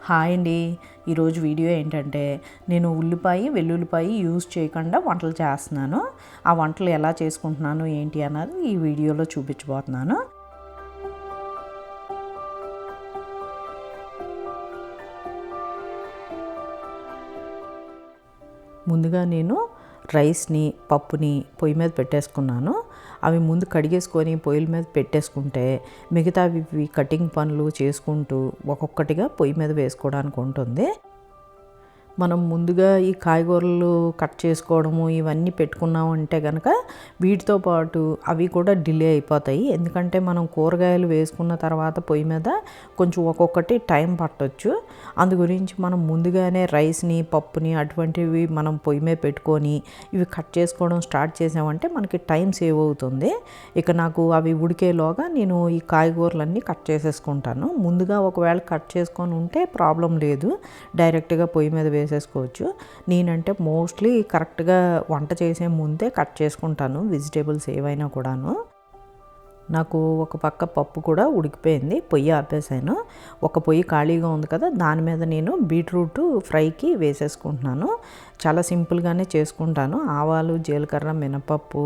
Hi అండి. ఈరోజు video ఏంటంటే నేను ఉల్లిపాయ వెల్లుల్లిపాయ యూజ్ చేయకుండా వంటలు చేస్తున్నాను. ఆ వంటలు ఎలా చేసుకుంటున్నాను ఏంటి అన్నది ఈ వీడియోలో చూపించబోతున్నాను. ముందుగా నేను రైస్ని పప్పుని పొయ్యి మీద పెట్టేసుకున్నాను. అవి ముందు కడిగేసుకొని పొయ్యిల మీద పెట్టేసుకుంటే మిగతావి కటింగ్ పనులు చేసుకుంటూ ఒక్కొక్కటిగా పొయ్యి మీద వేసుకోవడానికి ఉంటుంది. మనం ముందుగా ఈ కాయగూరలు కట్ చేసుకోవడము ఇవన్నీ పెట్టుకున్నామంటే కనుక వీటితో పాటు అవి కూడా డిలే అయిపోతాయి. ఎందుకంటే మనం కూరగాయలు వేసుకున్న తర్వాత పొయ్యి మీద కొంచెం ఒక్కొక్కటి టైం పట్టొచ్చు. అందు గురించి మనం ముందుగానే రైస్ని పప్పుని అటువంటివి మనం పొయ్యి మీద పెట్టుకొని ఇవి కట్ చేసుకోవడం స్టార్ట్ చేసామంటే మనకి టైం సేవ్ అవుతుంది. ఇక నాకు అవి ఉడికేలోగా నేను ఈ కాయగూరలన్నీ కట్ చేసేసుకుంటాను. ముందుగా ఒకవేళ కట్ చేసుకొని ఉంటే ప్రాబ్లం లేదు, డైరెక్ట్గా పొయ్యి మీద వేసేసుకోవచ్చు. నేనంటే మోస్ట్లీ కరెక్ట్గా వంట చేసే ముందే కట్ చేసుకుంటాను వెజిటేబుల్స్ ఏవైనా కూడాను. నాకు ఒక పక్క పప్పు కూడా ఉడికిపోయింది, పొయ్యి ఆపేసాను. ఒక పొయ్యి ఖాళీగా ఉంది కదా, దాని మీద నేను బీట్రూట్ ఫ్రైకి వేసేసుకుంటున్నాను. చాలా సింపుల్గానే చేసుకుంటాను. ఆవాలు, జీలకర్ర, మినపప్పు,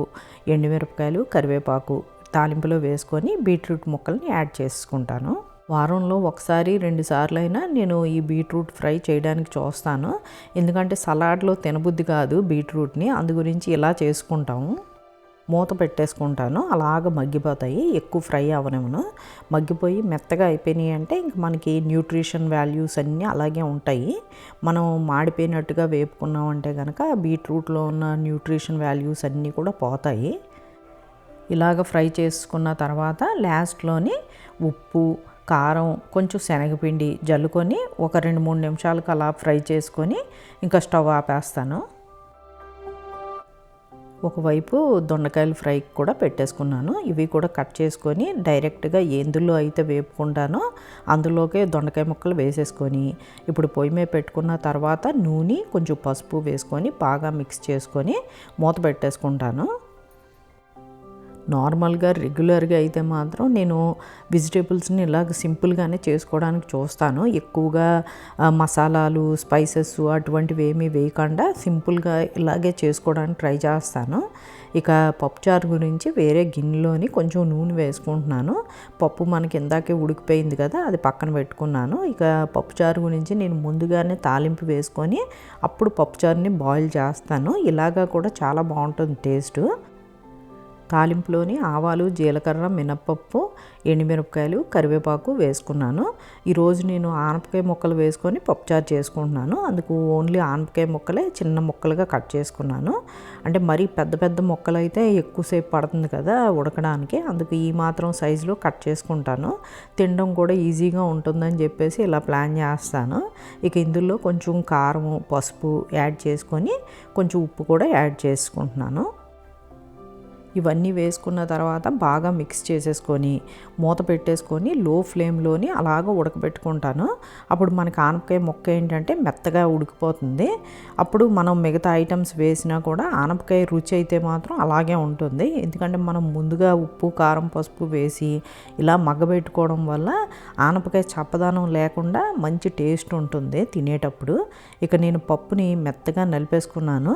ఎండుమిరపకాయలు, కరివేపాకు తాలింపులో వేసుకొని బీట్రూట్ ముక్కల్ని యాడ్ చేసుకుంటాను. వారంలో ఒకసారి 2 సార్లు అయినా నేను ఈ బీట్రూట్ ఫ్రై చేయడానికి చూస్తాను. ఎందుకంటే సలాడ్లో తినబుద్ధి కాదు బీట్రూట్ని, అందు గురించి ఇలా చేసుకుంటాము. మూత పెట్టేసుకుంటాను, అలాగ మగ్గిపోతాయి. ఎక్కువ ఫ్రై అవ్వనివ్వను. మగ్గిపోయి మెత్తగా అయిపోయినాయి అంటే ఇంక మనకి న్యూట్రిషన్ వాల్యూస్ అన్నీ అలాగే ఉంటాయి. మనం మాడిపోయినట్టుగా వేపుకున్నామంటే కనుక బీట్రూట్లో ఉన్న న్యూట్రిషన్ వాల్యూస్ అన్నీ కూడా పోతాయి. ఇలాగ ఫ్రై చేసుకున్న తర్వాత లాస్ట్లోని ఉప్పు, కారం, కొంచెం శనగపిండి జల్లుకొని ఒక 2-3 నిమిషాలకు అలా ఫ్రై చేసుకొని ఇంకా స్టవ్ ఆపేస్తాను. ఒకవైపు దొండకాయలు ఫ్రైకి కూడా పెట్టేసుకున్నాను. ఇవి కూడా కట్ చేసుకొని డైరెక్ట్గా ఎందులో అయితే వేపుకుంటానో అందులోకే దొండకాయ ముక్కలు వేసేసుకొని ఇప్పుడు పొయ్యి మీద పెట్టుకున్న తర్వాత నూనె, కొంచెం పసుపు వేసుకొని బాగా మిక్స్ చేసుకొని మూత పెట్టేసుకుంటాను. నార్మల్గా రెగ్యులర్గా అయితే మాత్రం నేను వెజిటేబుల్స్ని ఇలాగ సింపుల్గానే చేసుకోవడానికి చూస్తాను. ఎక్కువగా మసాలాలు, స్పైసెస్ అటువంటివి ఏమీ వేయకుండా సింపుల్గా ఇలాగే చేసుకోవడానికి ట్రై చేస్తాను. ఇక పప్పుచారు గురించి వేరే గిన్నెలోని కొంచెం నూనె వేసుకుంటున్నాను. పప్పు మనకి ఇందాకే ఉడికిపోయింది కదా, అది పక్కన పెట్టుకున్నాను. ఇక పప్పుచారు గురించి నేను ముందుగానే తాలింపు వేసుకొని అప్పుడు పప్పుచారుని బాయిల్ చేస్తాను. ఇలాగా కూడా చాలా బాగుంటుంది టేస్ట్. తాలింపులోని ఆవాలు, జీలకర్ర, మినప్పప్పు, ఎండుమిరపకాయలు, కరివేపాకు వేసుకున్నాను. ఈరోజు నేను ఆనపకాయ ముక్కలు వేసుకొని పప్పుచారు చేసుకుంటున్నాను. అందుకు ఓన్లీ ఆనపకాయ ముక్కలే చిన్న ముక్కలుగా కట్ చేసుకున్నాను. అంటే మరీ పెద్ద పెద్ద ముక్కలు అయితే ఎక్కువసేపు పడుతుంది కదా ఉడకడానికి, అందుకు ఈ మాత్రం సైజులో కట్ చేసుకుంటాను. తినడం కూడా ఈజీగా ఉంటుందని చెప్పేసి ఇలా ప్లాన్ చేస్తాను. ఇక ఇందులో కొంచెం కారం, పసుపు యాడ్ చేసుకొని కొంచెం ఉప్పు కూడా యాడ్ చేసుకుంటున్నాను. ఇవన్నీ వేసుకున్న తర్వాత బాగా మిక్స్ చేసేసుకొని మూత పెట్టేసుకొని లో ఫ్లేమ్లోని అలాగ ఉడకబెట్టుకుంటాను. అప్పుడు మనకి ఆనపకాయ ముక్క ఏంటంటే మెత్తగా ఉడికిపోతుంది. అప్పుడు మనం మిగతా ఐటమ్స్ వేసినా కూడా ఆనపకాయ రుచి అయితే మాత్రం అలాగే ఉంటుంది. ఎందుకంటే మనం ముందుగా ఉప్పు, కారం, పసుపు వేసి ఇలా మగ్గబెట్టుకోవడం వల్ల ఆనపకాయ చప్పదనం లేకుండా మంచి టేస్ట్ ఉంటుంది తినేటప్పుడు. ఇక నేను పప్పుని మెత్తగా నలిపేసుకున్నాను.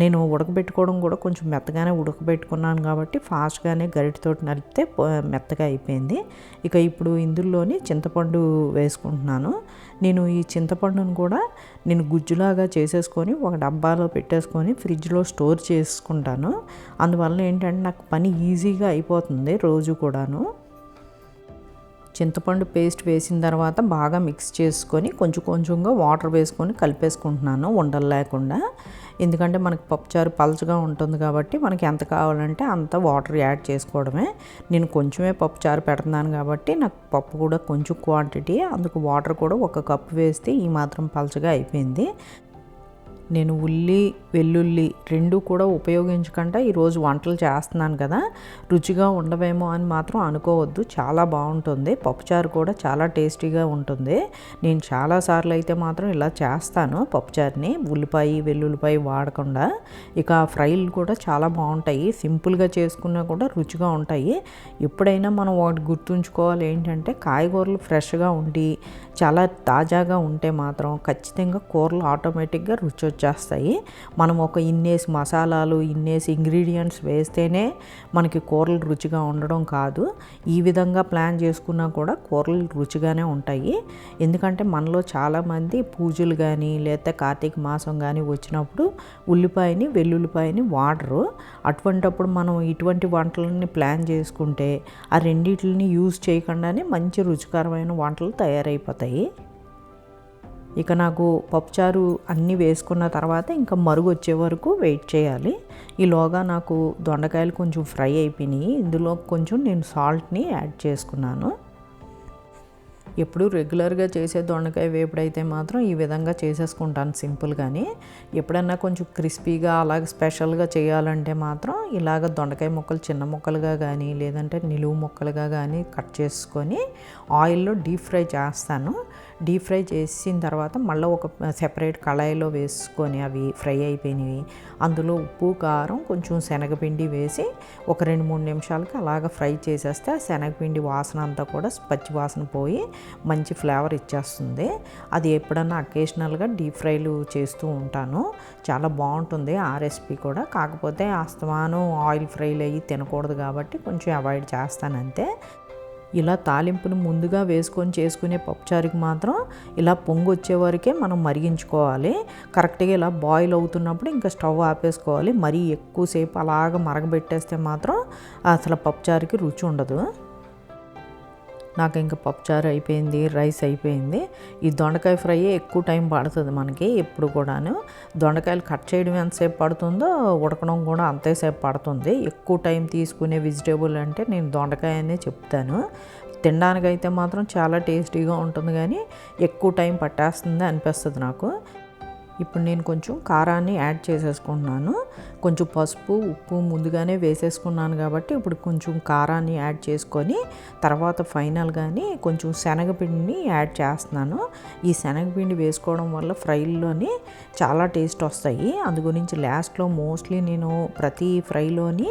నేను ఉడకబెట్టుకోవడం కూడా కొంచెం మెత్తగానే ఉడకబెట్టుకున్నాను కాబట్టి ఫాస్ట్గానే గరిటెతోటి నలిపితే మెత్తగా అయిపోయింది. ఇక ఇప్పుడు ఇందులోని చింతపండు వేసుకుంటున్నాను. నేను ఈ చింతపండును కూడా నేను గుజ్జులాగా చేసేసుకొని ఒక డబ్బాలో పెట్టేసుకొని ఫ్రిడ్జ్లో స్టోర్ చేసుకుంటాను. అందువల్ల ఏంటంటే నాకు పని ఈజీగా అయిపోతుంది రోజు కూడాను. చింతపండు పేస్ట్ వేసిన తర్వాత బాగా మిక్స్ చేసుకొని కొంచెం కొంచెంగా వాటర్ వేసుకొని కలిపేసుకుంటున్నాను ఉండలు లేకుండా. ఎందుకంటే మనకి పప్పుచారు పలచగా ఉంటుంది కాబట్టి మనకి ఎంత కావాలంటే అంత వాటర్ యాడ్ చేసుకోవడమే. నేను కొంచెమే పప్పుచారు పెడుతున్నాను కాబట్టి నాకు పప్పు కూడా కొంచెం క్వాంటిటీ, అందుకు వాటర్ కూడా 1 కప్పు వేస్తే ఈ మాత్రం పలచగా అయిపోయింది. నేను ఉల్లి వెల్లుల్లి రెండు కూడా ఉపయోగించకుండా ఈరోజు వంటలు చేస్తున్నాను కదా, రుచిగా ఉండవేమో అని మాత్రం అనుకోవద్దు. చాలా బాగుంటుంది. పప్పుచారు కూడా చాలా టేస్టీగా ఉంటుంది. నేను చాలాసార్లు అయితే మాత్రం ఇలా చేస్తాను పప్పుచారుని, ఉల్లిపాయ వెల్లుల్లిపాయ వాడకుండా. ఇక ఫ్రైలు కూడా చాలా బాగుంటాయి. సింపుల్గా చేసుకున్నా కూడా రుచిగా ఉంటాయి. ఎప్పుడైనా మనం ఒకటి గుర్తుంచుకోవాలి ఏంటంటే, కాయగూరలు ఫ్రెష్గా ఉండి చాలా తాజాగా ఉంటే మాత్రం ఖచ్చితంగా కూరలు ఆటోమేటిక్గా రుచి వచ్చేస్తాయి. మనం ఒక ఇన్నేసి మసాలాలు ఇన్నేసి ఇంగ్రీడియంట్స్ వేస్తేనే మనకి కూరలు రుచిగా ఉండడం కాదు. ఈ విధంగా ప్లాన్ చేసుకున్నా కూడా కూరలు రుచిగానే ఉంటాయి. ఎందుకంటే మనలో చాలామంది పూజలు కానీ లేకపోతే కార్తీక మాసం కానీ వచ్చినప్పుడు ఉల్లిపాయని వెల్లుల్లిపాయని వాడరు. అటువంటప్పుడు మనం ఇటువంటి వంటలని ప్లాన్ చేసుకుంటే ఆ రెండిటిని యూజ్ చేయకుండానే మంచి రుచికరమైన వంటలు తయారైపోతాయి. ఇక నాకు పప్పుచారు అన్నీ వేసుకున్న తర్వాత ఇంకా మరుగు వచ్చే వరకు వెయిట్ చేయాలి. ఈలోగా నాకు దొండకాయలు కొంచెం ఫ్రై అయిపోయినాయి. ఇందులో కొంచెం నేను సాల్ట్ని యాడ్ చేసుకున్నాను. ఎప్పుడు రెగ్యులర్గా చేసే దొండకాయ వేపుడైతే మాత్రం ఈ విధంగా చేసేసుకుంటాను సింపుల్గాని. ఎప్పుడన్నా కొంచెం క్రిస్పీగా అలాగే స్పెషల్గా చేయాలంటే మాత్రం ఇలాగ దొండకాయ ముక్కలు చిన్న ముక్కలుగా కానీ లేదంటే నిలువు ముక్కలుగా కానీ కట్ చేసుకొని ఆయిల్లో డీప్ ఫ్రై చేస్తాను. డీప్ ఫ్రై చేసిన తర్వాత మళ్ళీ ఒక సెపరేట్ కళాయిలో వేసుకొని అవి ఫ్రై అయిపోయినవి అందులో ఉప్పు కారం కొంచెం శనగపిండి వేసి ఒక 2-3 నిమిషాలకి అలాగ ఫ్రై చేసేస్తే ఆ శనగపిండి వాసన అంతా కూడా పచ్చి వాసన పోయి మంచి ఫ్లేవర్ ఇచ్చేస్తుంది. అది ఎప్పుడన్నా అకేషనల్గా డీప్ ఫ్రైలు చేస్తూ ఉంటాను. చాలా బాగుంటుంది ఆ రెసిపీ కూడా. కాకపోతే అస్తమానం ఆయిల్ ఫ్రైలు అయ్యి తినకూడదు కాబట్టి కొంచెం అవాయిడ్ చేస్తాను అంతే. ఇలా తాలింపును ముందుగా వేసుకొని చేసుకునే పప్పుచారుకి మాత్రం ఇలా పొంగు వచ్చే వరకే మనం మరిగించుకోవాలి. కరెక్ట్గా ఇలా బాయిల్ అవుతున్నప్పుడు ఇంకా స్టవ్ ఆపేసుకోవాలి. మరీ ఎక్కువసేపు అలాగ మరగబెట్టేస్తే మాత్రం అసలు పప్పుచారుకి రుచి ఉండదు. నాకు ఇంకా పప్పుచారు అయిపోయింది, రైస్ అయిపోయింది. ఈ దొండకాయ ఫ్రై ఎక్కువ టైం పడుతుంది మనకి ఎప్పుడు కూడాను. దొండకాయలు కట్ చేయడం ఎంతసేపు పడుతుందో ఉడకడం కూడా అంతసేపు పడుతుంది. ఎక్కువ టైం తీసుకునే వెజిటేబుల్ అంటే నేను దొండకాయ అనే చెప్తాను. తినడానికైతే మాత్రం చాలా టేస్టీగా ఉంటుంది కానీ ఎక్కువ టైం పట్టేస్తుంది అనిపిస్తుంది నాకు. ఇప్పుడు నేను కొంచెం కారాన్ని యాడ్ చేసేసుకుంటున్నాను. కొంచెం పసుపు ఉప్పు ముందుగానే వేసేసుకున్నాను కాబట్టి ఇప్పుడు కొంచెం కారాన్ని యాడ్ చేసుకొని తర్వాత ఫైనల్గాని కొంచెం శనగపిండిని యాడ్ చేస్తున్నాను. ఈ శనగపిండి వేసుకోవడం వల్ల ఫ్రైల్లోని చాలా టేస్ట్ వస్తాయి. అందు గురించి లాస్ట్లో మోస్ట్లీ నేను ప్రతి ఫ్రైలోని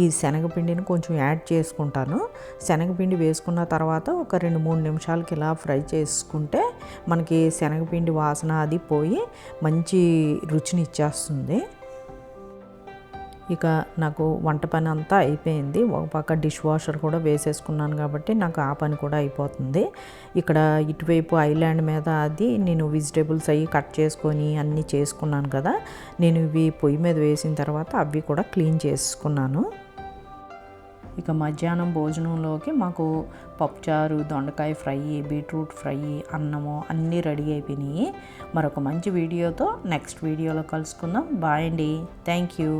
ఈ శనగపిండిని కొంచెం యాడ్ చేసుకుంటాను. శనగపిండి వేసుకున్న తర్వాత ఒక 2-3 నిమిషాలకి ఇలా ఫ్రై చేసుకుంటే మనకి శనగపిండి వాసన అది పోయి మంచి రుచిని ఇచ్చేస్తుంది. ఇక నాకు వంట పని అంతా అయిపోయింది. ఒక పక్క డిష్ వాషర్ కూడా వేసేసుకున్నాను కాబట్టి నాకు ఆ పని కూడా అయిపోతుంది. ఇక్కడ ఇటువైపు ఐలాండ్ మీద అది నేను వెజిటేబుల్స్ అవి కట్ చేసుకొని అన్నీ చేసుకున్నాను కదా, నేను ఇవి పొయ్యి మీద వేసిన తర్వాత అవి కూడా క్లీన్ చేసుకున్నాను. ఇక మధ్యాహ్నం భోజనంలోకి మాకు పప్పుచారు, దొండకాయ ఫ్రై, బీట్రూట్ ఫ్రై, అన్నము అన్నీ రెడీ అయిపోయినాయి. మరొక మంచి వీడియోతో నెక్స్ట్ వీడియోలో కలుసుకుందాం. బాయ్ అండి. Thank you.